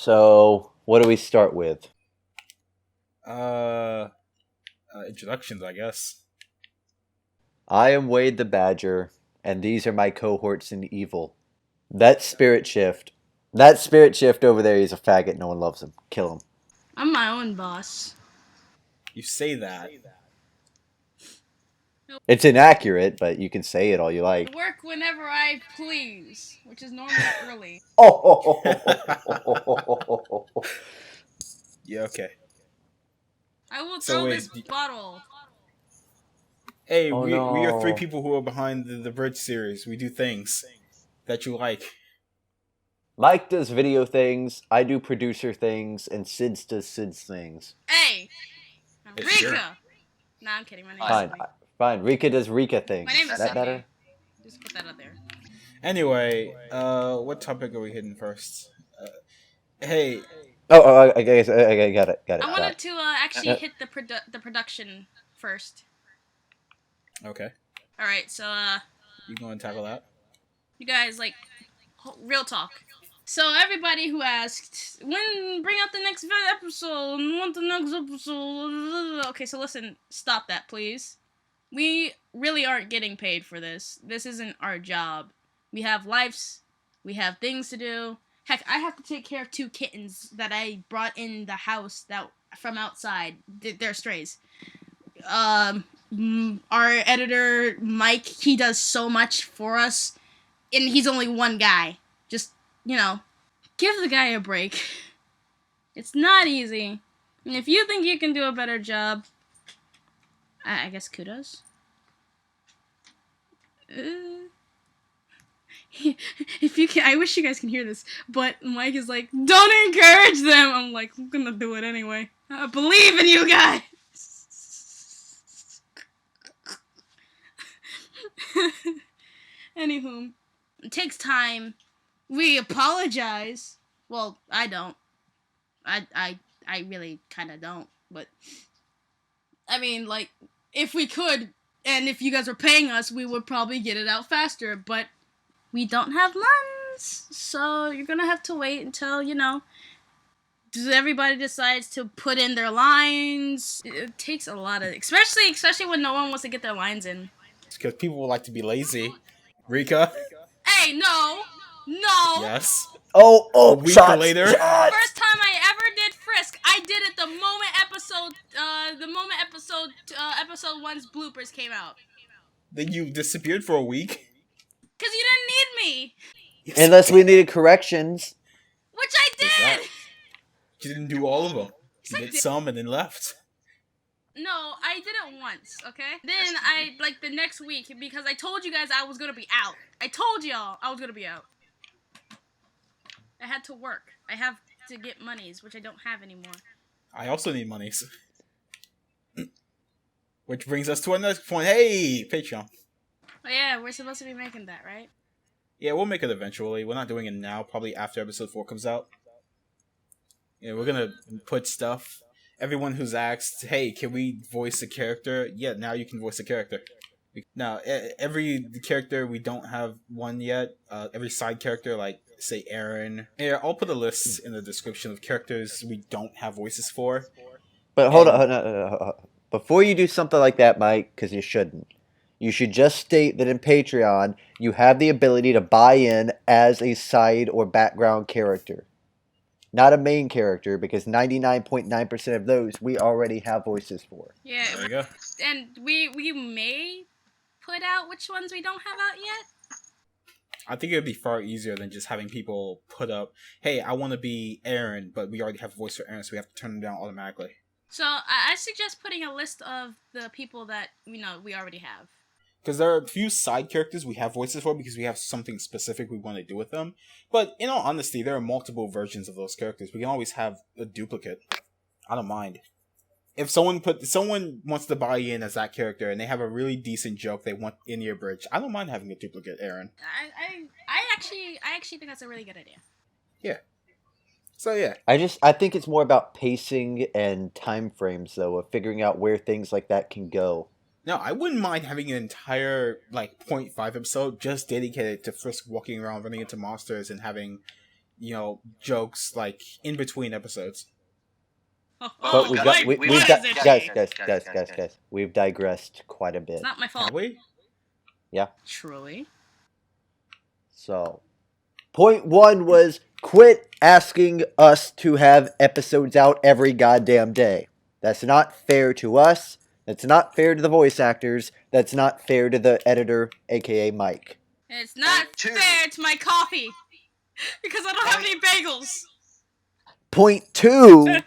So, what do we start with? Introductions, I guess. I am Wade the Badger, and these are my cohorts in evil. That spirit shift. That spirit shift over there, he's a faggot. No one loves him. Kill him. I'm my own boss. You say that. It's inaccurate, but you can say it all you I like. work whenever I please, which is normally early. Oh! Yeah, okay. I will So throw wait, this bottle. Hey, Oh, we are three no. people who are behind the Bridge series. We do things that you like. Mike does video things, I do producer things, and Syds does Syds things. Hey! Yeah, Rikka! sure. Nah, I'm kidding. My name's Fine, Silly. fine. Rika does Rika things. My name is Is that Silly. better? Just put that out there. Anyway, what topic are we hitting first? Hey, I guess I got it. I wanted to actually hit the production first. okay. Alright, so, You going to tackle that? you guys, like, real talk. So, everybody who asked, bring out the next episode, want the next episode. Okay, so listen, stop that, please. We really aren't getting paid for this. This isn't our job. We have lives. We have things to do. Heck, I have to take care of 2 kittens that I brought in the house from outside. They're strays. Our editor, Mike, he does so much for us. And he's only one guy. Just, give the guy a break. It's not easy. And if you think you can do a better job, I guess kudos. If you can, I wish you guys can hear this, but Mike is like, don't encourage them. I'm like, I'm gonna do it anyway. I believe in you guys. Anywho, it takes time. We apologize. Well, I don't. I really kind of don't, but I mean, like, if we could, and if you guys were paying us, we would probably get it out faster, but we don't have funds, so you're gonna have to wait until, everybody decides to put in their lines. It takes a lot of, especially when no one wants to get their lines in. It's because people like to be lazy. Rika? Hey, no! Yes. Oh, A week shots, later. shots! First time I ever did Frisk, I did it the moment episode 1's bloopers came out. Then you disappeared for a week? Because you didn't need me! Yes, Unless we needed corrections. Which I did! You didn't do all of them. Yes, I You did did. some and then left. No, I did it once, okay? Then the next week, because I told you guys I was gonna be out. I told y'all I was gonna be out. I had to work. I have to get monies, which I don't have anymore. I also need monies. Which brings us to our next point. Hey, Patreon. Oh yeah, we're supposed to be making that, right? Yeah, we'll make it eventually. We're not doing it now. Probably after episode 4 comes out. Yeah, we're gonna put stuff. Everyone who's asked, hey, can we voice a character? Yeah, now you can voice a character. Now, every character, we don't have one yet. Every side character, like, say, Aaron. Yeah, I'll put a list in the description of characters we don't have voices for. But hold on. Before you do something like that, Mike, because you shouldn't. You should just state that in Patreon, you have the ability to buy in as a side or background character. Not a main character, because 99.9% of those we already have voices for. Yeah, There we go. and we may put out which ones we don't have out yet. I think it would be far easier than just having people put up, hey, I want to be Aaron, but we already have a voice for Aaron, so we have to turn them down automatically. So I suggest putting a list of the people that we already have. Because there are a few side characters we have voices for because we have something specific we want to do with them. But in all honesty, there are multiple versions of those characters. We can always have a duplicate. I don't mind. If someone wants to buy in as that character and they have a really decent joke they want in your bridge, I don't mind having a duplicate Aaron. I actually think that's a really good idea. Yeah. So yeah. I think it's more about pacing and time frames, though, of figuring out where things like that can go. No, I wouldn't mind having an entire, 0.5 episode just dedicated to Frisk walking around, running into monsters, and having, jokes like in between episodes. But we've got, Mike, we've what got, is it? guys, we've digressed quite a bit. It's not my fault. Have we? Yeah. Truly. So, point 1 was quit asking us to have episodes out every goddamn day. That's not fair to us. That's not fair to the voice actors. That's not fair to the editor, aka Mike. It's not fair to my coffee because I don't have any bagels. Point 2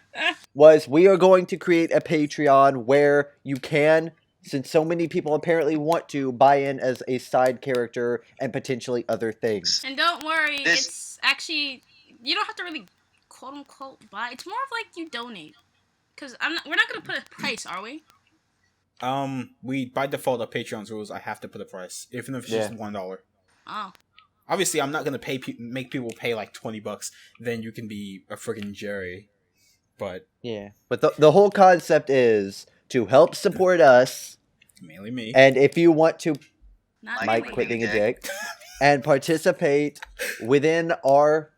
was we are going to create a Patreon where you can, since so many people apparently want to, buy in as a side character and potentially other things. And don't worry, it's actually, you don't have to really quote unquote buy. It's more of like you donate. Because we're not going to put a price, are we? We by default of Patreon's rules, I have to put a price, even if it's just $1. Oh. Obviously, I'm not gonna make people pay like $20. Then you can be a friggin' Jerry. But yeah, but the whole concept is to help support us, mainly me. And if you want to, Not Mike, really. quit being a dick, and participate within our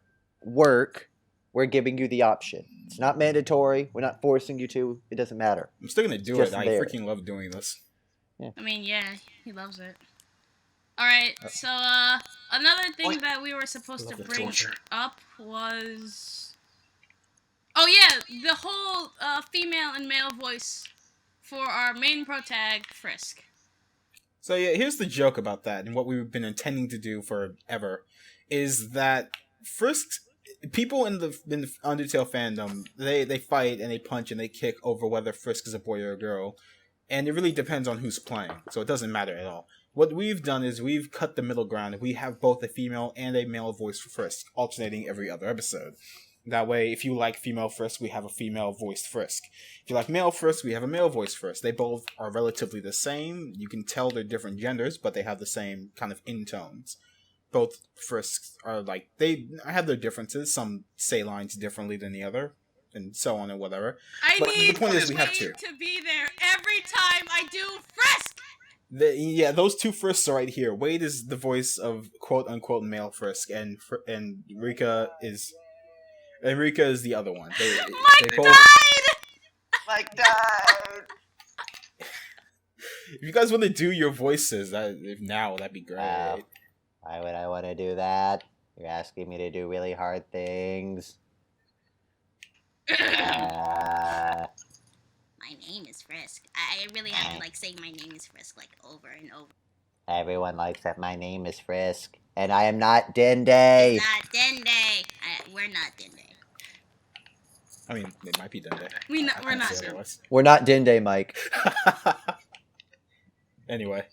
work, we're giving you the option. It's not mandatory. We're not forcing you to. It doesn't matter. I'm still gonna do Just it. I there. freaking love doing this. Yeah. I mean, yeah, he loves it. Alright, so, another thing that we were supposed to bring up was... Oh yeah, the whole, female and male voice for our main protag, Frisk. So yeah, here's the joke about that, and what we've been intending to do forever, is that Frisk... People in the Undertale fandom, they fight and they punch and they kick over whether Frisk is a boy or a girl. And it really depends on who's playing, so it doesn't matter at all. What we've done is we've cut the middle ground. We have both a female and a male voice for Frisk, alternating every other episode. That way, if you like female Frisk, we have a female-voiced Frisk. If you like male Frisk, we have a male-voiced Frisk. They both are relatively the same. You can tell they're different genders, but they have the same kind of intones. Both Frisks are like, they have their differences. Some say lines differently than the other, and so on and whatever. But the point is we have to be there every time I do Frisk! Those two Frisks are right here. Wade is the voice of quote-unquote male Frisk, and Rikka is the other one. Mike died! Mike died! If you guys want to do your voices, that'd be great. Wow. Why would I want to do that? You're asking me to do really hard things. My name is Frisk. I really have to, like, say my name is Frisk, like, over and over. Everyone likes that my name is Frisk. And I am not Dende. It's not Dende. We're not Dende. I mean, it might be Dende. We're not. We're not Dende, Mike. Anyway,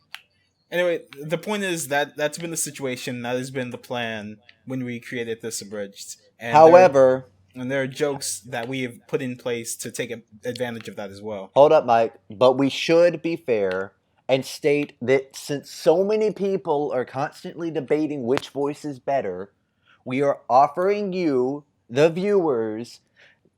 the point is that's been the situation. That has been the plan when we created this abridged. And However... there are jokes that we have put in place to take advantage of that as well. Hold up, Mike. But we should be fair and state that since so many people are constantly debating which voice is better, we are offering you, the viewers,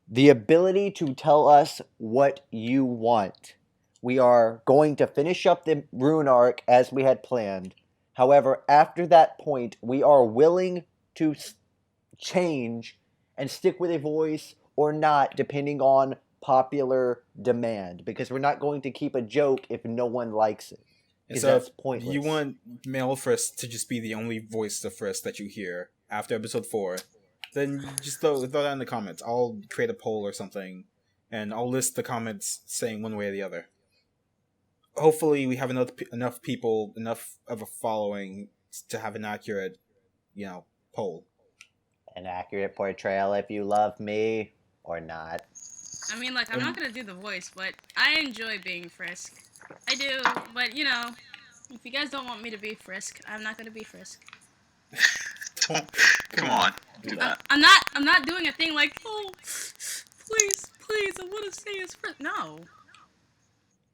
the ability to tell us what you want. We are going to finish up the Rune arc as we had planned. However, after that point, we are willing to change and stick with a voice or not, depending on popular demand. Because we're not going to keep a joke if no one likes it. Because so that's pointless. You want male Frisk to just be the only voice of Frisk that you hear after episode 4, then just throw that in the comments. I'll create a poll or something, and I'll list the comments saying one way or the other. Hopefully we have enough people, enough of a following to have an accurate, poll. An accurate portrayal if you love me or not. I mean, like, I'm not gonna do the voice, but I enjoy being Frisk. I do, but, if you guys don't want me to be Frisk, I'm not gonna be Frisk. Come on, do that. I'm not doing a thing like, oh, please, I want to say it's Frisk. No.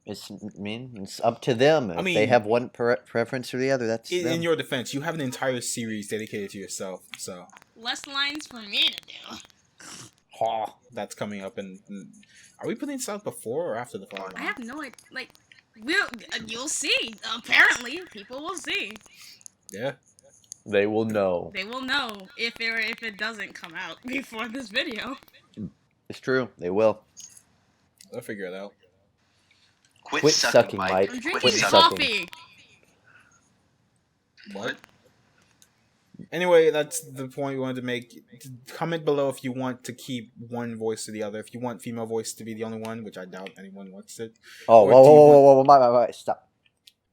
It's up to them. If they have one preference or the other, that's them. In your defense, you have an entire series dedicated to yourself, so... Less lines for me to do. That's coming up, and are we putting this out before or after the final? I have no idea. Like, you'll see. Apparently, people will see. Yeah. They will know. They will know if it doesn't come out before this video. It's true. They will. They'll figure it out. Quit sucking, Mike. I'm Quit drinking sucking. coffee. What? Anyway, that's the point we wanted to make. Comment below if you want to keep one voice or the other. If you want female voice to be the only one, which I doubt anyone wants it. Oh, Or do you want- whoa, stop.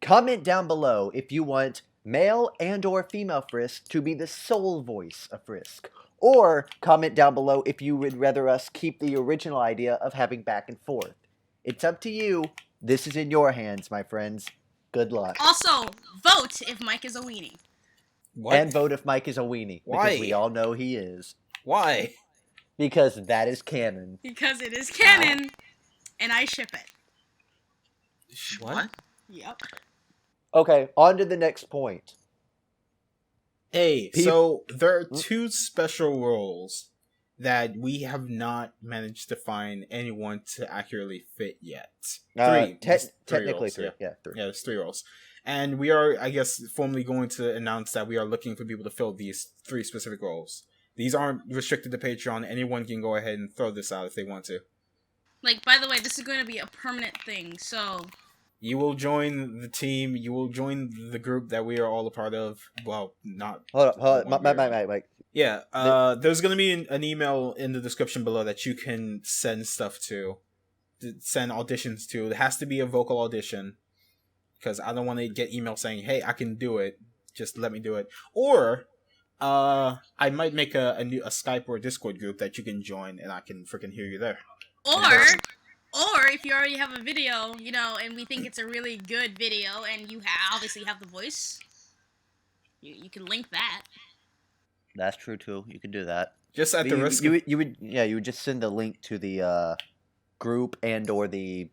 Comment down below if you want male and or female Frisk to be the sole voice of Frisk. Or comment down below if you would rather us keep the original idea of having back and forth. It's up to you. This is in your hands, my friends. Good luck. Also, vote if Mike is a weenie. What? And vote if Mike is a weenie. Why? Because we all know he is. Why? Because that is canon. Because it is canon, and I ship it. What? Yep. Okay, on to the next point. Hey, Peop- so there are two special roles that we have not managed to find anyone to accurately fit yet. Technically roles, three. Yeah, three. Yeah, there's 3 roles. And we are, I guess, formally going to announce that we are looking for people to fill these 3 specific roles. These aren't restricted to Patreon. Anyone can go ahead and throw this out if they want to. Like, by the way, this is going to be a permanent thing, so... You will join the team. You will join the group that we are all a part of. Well, not... Hold up. one year. Mike. Yeah, there's going to be an email in the description below that you can send stuff to send auditions to. It has to be a vocal audition, because I don't want to get emails saying, hey, I can do it. Just let me do it. Or, I might make a Skype or a Discord group that you can join, and I can freaking hear you there. Or if you already have a video, you know, and we think it's a really good video, and you obviously have the voice, you can link that. That's true too. You can do that. Just at the risk you would just send a link to the group and or the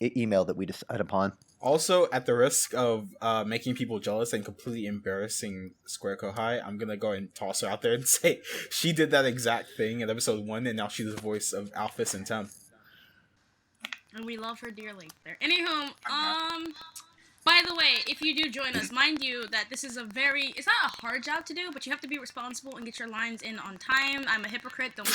email that we decided upon. Also, at the risk of making people jealous and completely embarrassing Square Kohai, I'm gonna go and toss her out there and say she did that exact thing in episode 1, and now she's the voice of Alphys and Tem. And we love her dearly. There. Anywho, by the way, if you do join us, mind you that this is it's not a hard job to do, but you have to be responsible and get your lines in on time. I'm a hypocrite, don't...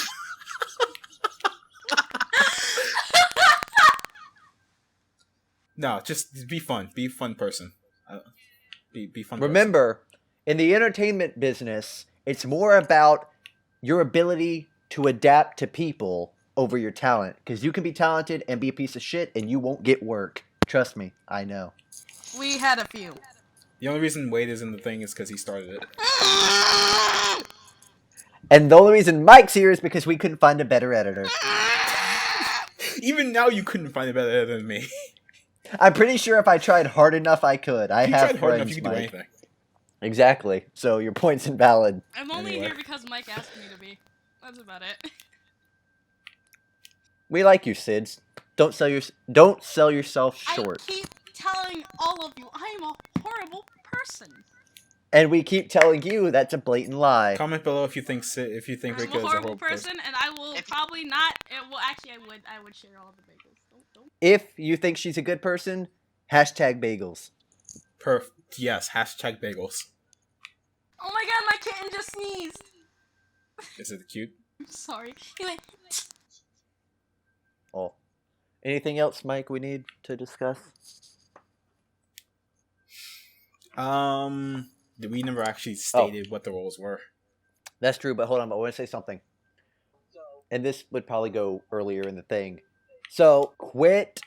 No, just be fun. Be a fun person. Be fun. Remember, in the entertainment business, it's more about your ability to adapt to people over your talent. Because you can be talented and be a piece of shit, and you won't get work. Trust me, I know. We had a few. The only reason Wade is in the thing is because he started it. And the only reason Mike's here is because we couldn't find a better editor. Even now, you couldn't find a better editor than me. I'm pretty sure if I tried hard enough, I could. I You have tried hard enough, friends, you can do Mike. anything. Exactly. So your point's invalid. I'm only Anyway. here because Mike asked me to be. That's about it. We like you, Syds. Don't sell yourself short. I keep telling all of you, I am a horrible person. And we keep telling you that's a blatant lie. Comment below if you think I'm Rikka a is a horrible person, and I will probably not. Well, actually, I would share all of the bagels. Don't. If you think she's a good person, hashtag bagels. Yes, hashtag bagels. Oh my god, my kitten just sneezed. Is it cute? I'm sorry. He went. Oh. Anything else, Mike, we need to discuss? We never actually stated what the roles were. That's true, but hold on, I want to say something. And this would probably go earlier in the thing. So, quit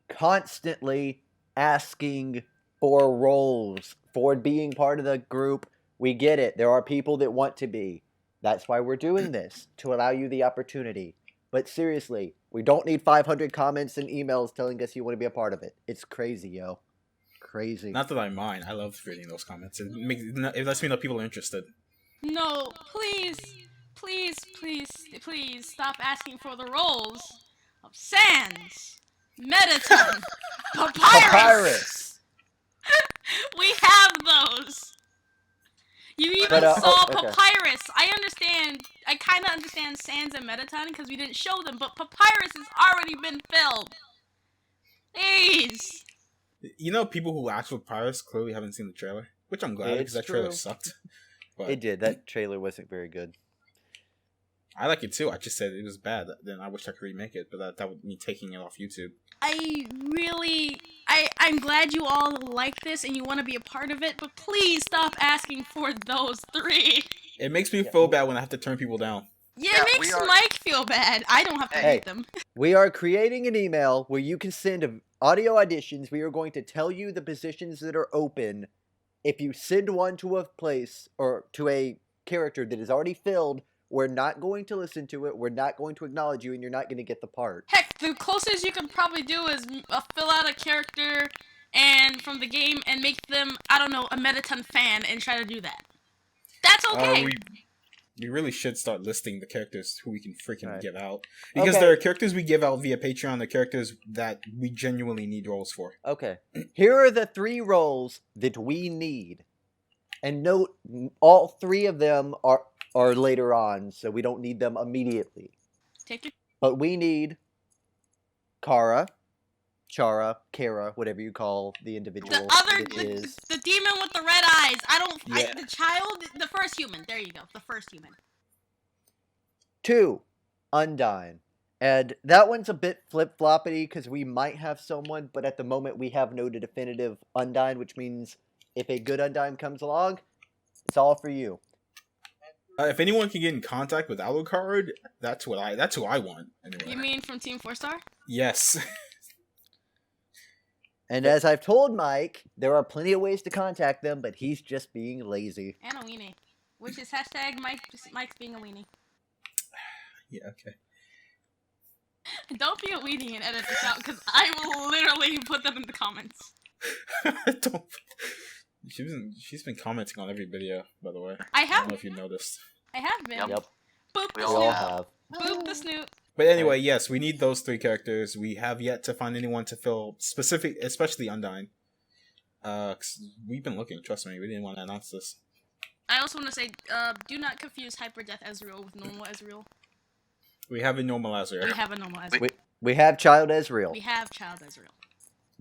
constantly asking for roles, for being part of the group. We get it. There are people that want to be. That's why we're doing this, to allow you the opportunity. But seriously, we don't need 500 comments and emails telling us you want to be a part of it. It's crazy, yo. Crazy. Not that I mind. I love reading those comments. It lets me know people are interested. No, please stop asking for the roles of Sans, Metaton, Papyrus. We have those. You even saw Papyrus. I understand. I kind of understand Sans and Metaton because we didn't show them, but Papyrus has already been filled. Please. You know, people who asked for Papyrus clearly haven't seen the trailer. which I'm glad because It's that trailer true. sucked. But It did. That trailer wasn't very good. I like it too. I just said it was bad. Then I wish I could remake it, but that would me taking it off YouTube. I'm glad you all like this and you want to be a part of it, but please stop asking for those 3. It makes me feel bad when I have to turn people down. Yeah, Yeah, it we makes are- Mike feel bad. I don't have to Hey. read them. We are creating an email where you can send audio auditions. We are going to tell you the positions that are open. If you send one to a place or to a character that is already filled, we're not going to listen to it. We're not going to acknowledge you, and you're not going to get the part. Heck, the closest you could probably do is fill out a character and from the game and make them, I don't know, a Metaton fan and try to do that. That's okay. We really should start listing the characters who we can freaking Right. give out. Because Okay. there are characters we give out via Patreon, the characters that we genuinely need roles for. Okay. Here are the 3 roles that we need. And note, all 3 of them are later on, so we don't need them immediately. Take your But we need Chara, Kara, whatever you call the individual. the other that is. the demon with the red eyes. Yeah. The child, the first human. There you go, the first human. 2, Undyne. And that one's a bit flip-floppity because we might have someone, but at the moment we have no definitive Undyne, which means if a good Undyne comes along, it's all for you. If anyone can get in contact with Alucard, that's who I want. Anyway. You mean from Team 4-Star? Yes. And as I've told Mike, there are plenty of ways to contact them, but he's just being lazy. And a weenie. Which is hashtag Mike's being a weenie. Yeah, okay. Don't be a weenie and edit this out, because I will literally put them in the comments. Don't. She's been commenting on every video, by the way. I I don't have know if you noticed. I have been. Yep, Boop We the we all all snoot. have. Boop the snoot. But anyway, yes, we need those 3 characters. We have yet to find anyone to fill specific, especially Undyne. 'Cause we've been looking, trust me, we didn't want to announce this. I also want to say, do not confuse Hyper Death Ezreal with normal Ezreal. We have a normal We Azure. have a normal Ezreal. We have Child Ezreal. We have Child Ezreal.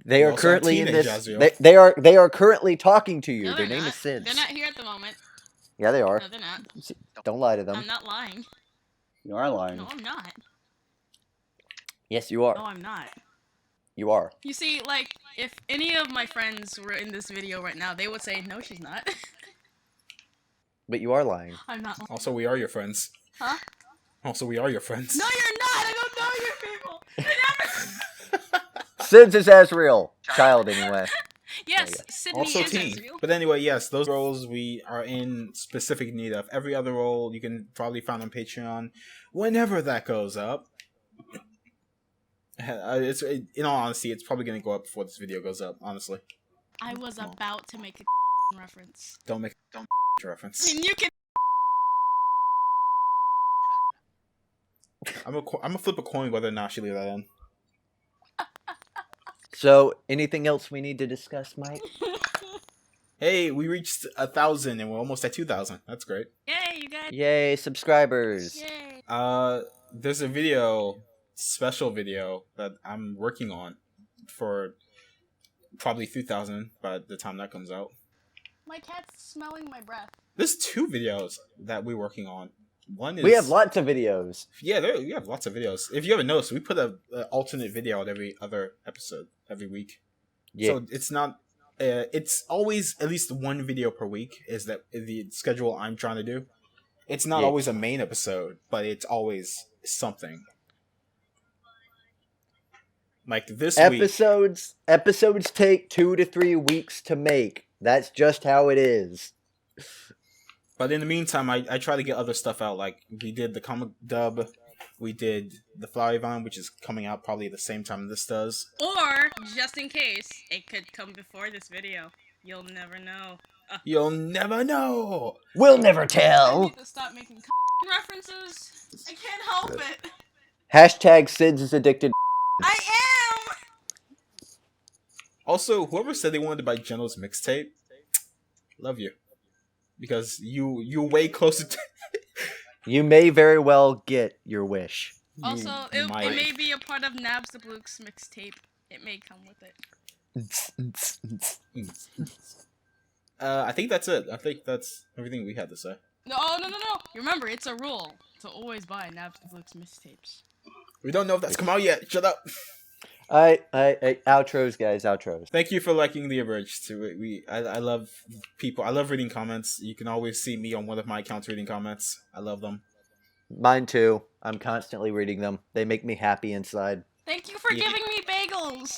They We are also currently have in Teenage this. Azrael. They are currently talking to you. No, Their they're name not. is Syds. They're not here at the moment. Yeah, they are. No, they're not. Don't lie to them. I'm not lying. You are lying. No, I'm not. Yes, you are. No, I'm not. You are. You see, like, if any of my friends were in this video right now, they would say, no, she's not. But you are lying. I'm not lying. Also, we are your friends. Huh? Also, we are your friends. No, you're not! I don't know you people! Syds is Ezreal. Child, anyway. Yes, yeah. Sydney Also is teen. Ezreal. But anyway, yes, those roles we are in specific need of. Every other role you can probably find on Patreon whenever that goes up. In all honesty, it's probably going to go up before this video goes up, honestly. I was about to make a reference. Don't make reference. I mean, you can. I'm gonna flip a coin whether or not she leave that in. So, anything else we need to discuss, Mike? Hey, we reached 1,000 and we're almost at 2,000. That's great. Yay, you guys! Yay, subscribers. Yay! There's a special video that I'm working on for probably 3,000 by the time that comes out. My cat's smelling my breath. There's 2 videos that we're working on. One is We have lots of videos. Yeah, we have lots of videos. If you haven't noticed, we put a alternate video out every other episode every week. Yeah. So it's not. It's always at least one video per week. Is that the schedule I'm trying to do? It's not Yeah. always a main episode, but it's always something. Like this week. Episodes take 2 to 3 weeks to make. That's just how it is. But in the meantime, I try to get other stuff out. Like, we did the comic dub. We did the Flowery Vine, which is coming out probably at the same time this does. Or, just in case, it could come before this video. You'll never know. You'll never know! We'll never I tell. need to stop making references. I can't help it. Hashtag Syds is addicted. I am! Also, whoever said they wanted to buy Geno's mixtape, love you. Because you're way closer to... You may very well get your wish. Also, You it might. may be a part of Nabs the Blook's mixtape. It may come with it. I think that's it. I think that's everything we had to say. No. Remember, it's a rule to always buy Netflix mixtapes. We don't know if that's come out yet. Shut up. Outros, guys. Outros. Thank you for liking the abridged. I love people. I love reading comments. You can always see me on one of my accounts reading comments. I love them. Mine too. I'm constantly reading them. They make me happy inside. Thank you for Yeah. giving me bagels.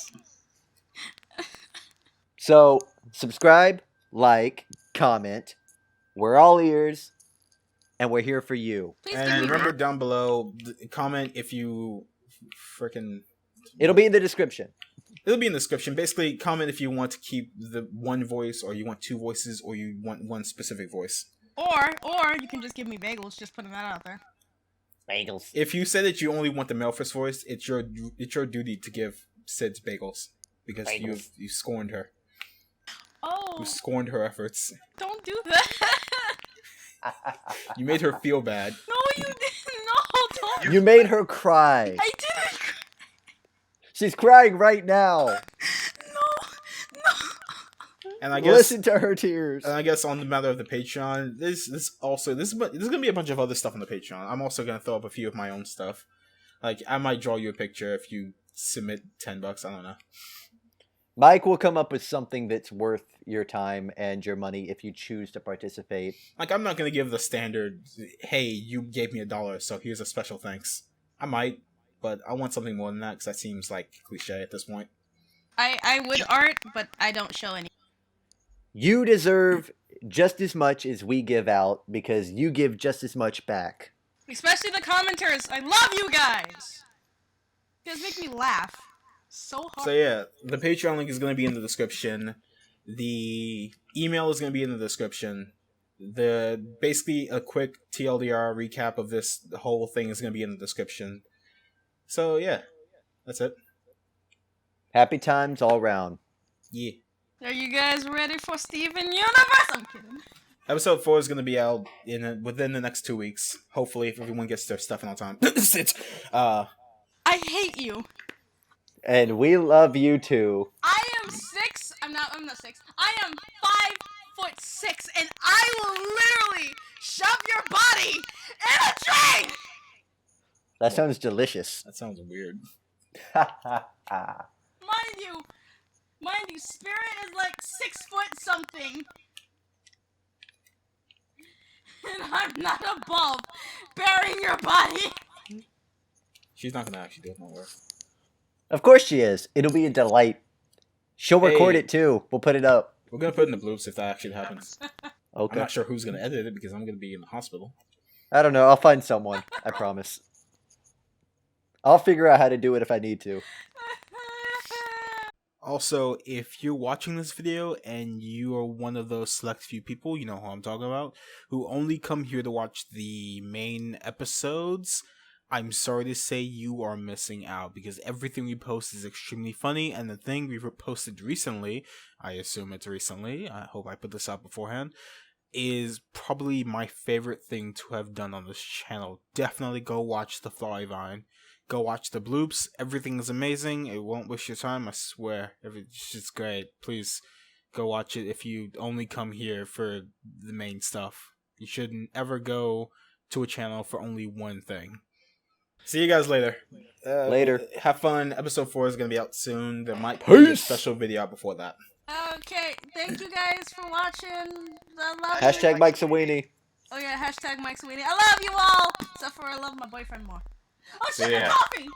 So, subscribe, like, comment. We're all ears, and we're here for you. Please And give me remember down below, comment if you freaking. It'll be in the description. It'll be in the description. Basically, comment if you want to keep the one voice, or you want two voices, or you want one specific voice. Or you can just give me bagels. Just putting that out there. Bagels. If you say that you only want the male first voice, it's your duty to give Syds bagels because you scorned her. Oh, You scorned her efforts. don't do that. You made her feel bad. No, you didn't. No, don't. You made her cry. I didn't. She's crying right now. No. And I guess Listen to her tears. And I guess on the matter of the Patreon, this is gonna be a bunch of other stuff on the Patreon. I'm also gonna throw up a few of my own stuff. Like I might draw you a picture if you submit $10. I don't know. Mike will come up with something that's worth your time and your money if you choose to participate. Like I'm not gonna give the standard. Hey, you gave me $1, so here's a special thanks. I might, but I want something more than that because that seems like cliche at this point. I would art, but I don't show any. You deserve just as much as we give out because you give just as much back. Especially the commenters. I love you guys. You guys make me laugh so hard. So yeah, the Patreon link is gonna be in the description. The email is gonna be in the description. Basically a quick TLDR recap of this whole thing is gonna be in the description. So yeah, that's it. Happy times all round. Yeah. Are you guys ready for Steven Universe? I'm kidding. Episode 4 is going to be out within the next 2 weeks. Hopefully, if everyone gets their stuff in on time. I hate you. And we love you too. I am 6. I'm not 6. I am 5'6", and I will literally shove your body in a train. That sounds delicious. That sounds weird. Mind you, Spirit is like 6 foot something. And I'm not above burying your body. She's not going to actually do it, don't worry. Of course she is. It'll be a delight. She'll record Hey. it too. We'll put it up. We're going to put it in the bloops if that actually happens. I'm Okay. not sure who's going to edit it because I'm going to be in the hospital. I don't know. I'll find someone. I promise. I'll figure out how to do it if I need to. Also, if you're watching this video and you are one of those select few people, you know who I'm talking about, who only come here to watch the main episodes, I'm sorry to say you are missing out because everything we post is extremely funny, and the thing we've posted recently, I assume it's recently, I hope I put this out beforehand, is probably my favorite thing to have done on this channel. Definitely go watch the Fly Vine. Go watch the bloops. Everything is amazing. It won't waste your time, I swear. It's just great. Please go watch it if you only come here for the main stuff. You shouldn't ever go to a channel for only one thing. See you guys later. Later. Have fun. Episode 4 is going to be out soon. There might be a Peace. special video out before that. Okay, thank you guys for watching. I love Hashtag you. Mike's a weenie. Oh yeah, hashtag Mike Sweeney. I love you all. Except for I love my boyfriend more. Oh shit, Yeah. coffee!